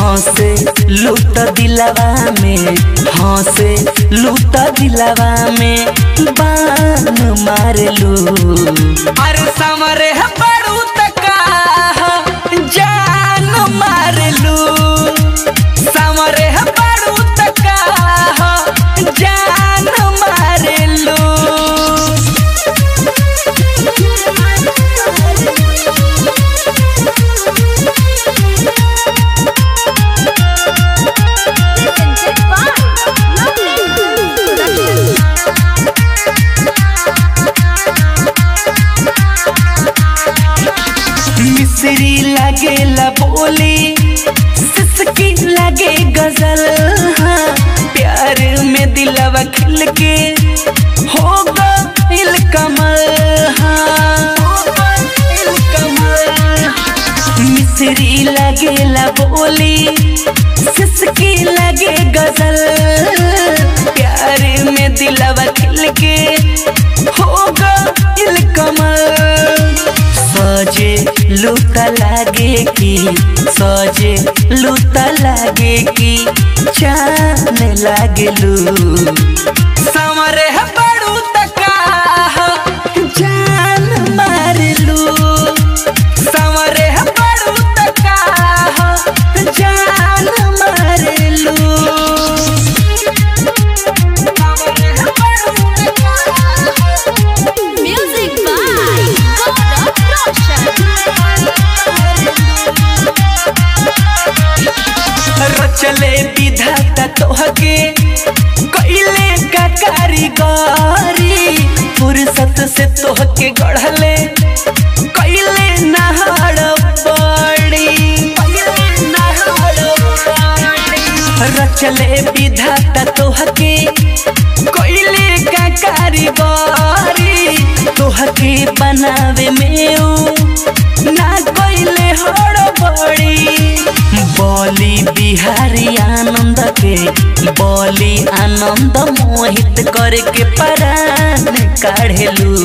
लूट दिलवा में हंसे लूट दिलवा में बान मार लू अरे समरे बड़ू तका जान मार लू समरे बड़ू तका जान मार लू मिसरी लगेला बोली सिसकी लगे गजल हाँ प्यार में दिलवा खिल के होगा इल कमल हाँ मिसरी लगेला बोली सिसकी लगे गजल प्यार में दिलवा खिल के होगा इल कमल सजे लूटा लागे की सजे लूटा लागे की चान लागे लू समरे बड़ू तका जान मार लू समरे बड़ू तका जान मार लू चले विधाता तोहके कइले का कारीगरी फुर्सत से तोहके गढ़ले कइले नहाड़ बड़ी रचले विधाता तोहके कइले का कारीगरी तोहके बनावे में ना कइले हड़ बड़ी बोली बिहारी आनंद के बोली आनंद मोहित करके परान काढ़ेलू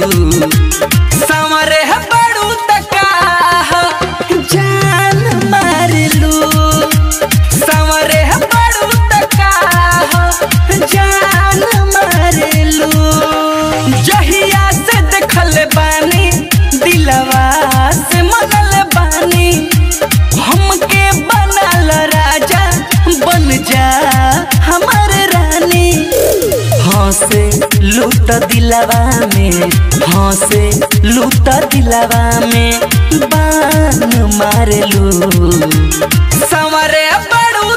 समरे बड़ू तका जान मारलू समरे बड़ू तका जान मारलू जहिया से देखल बानी दिलवा से मनल बानी हमके बनल राजा बन जा हमार रानी हंसे लूट दिलवा में हंसे लूट दिलवा में बान मार लू समरे बड़ू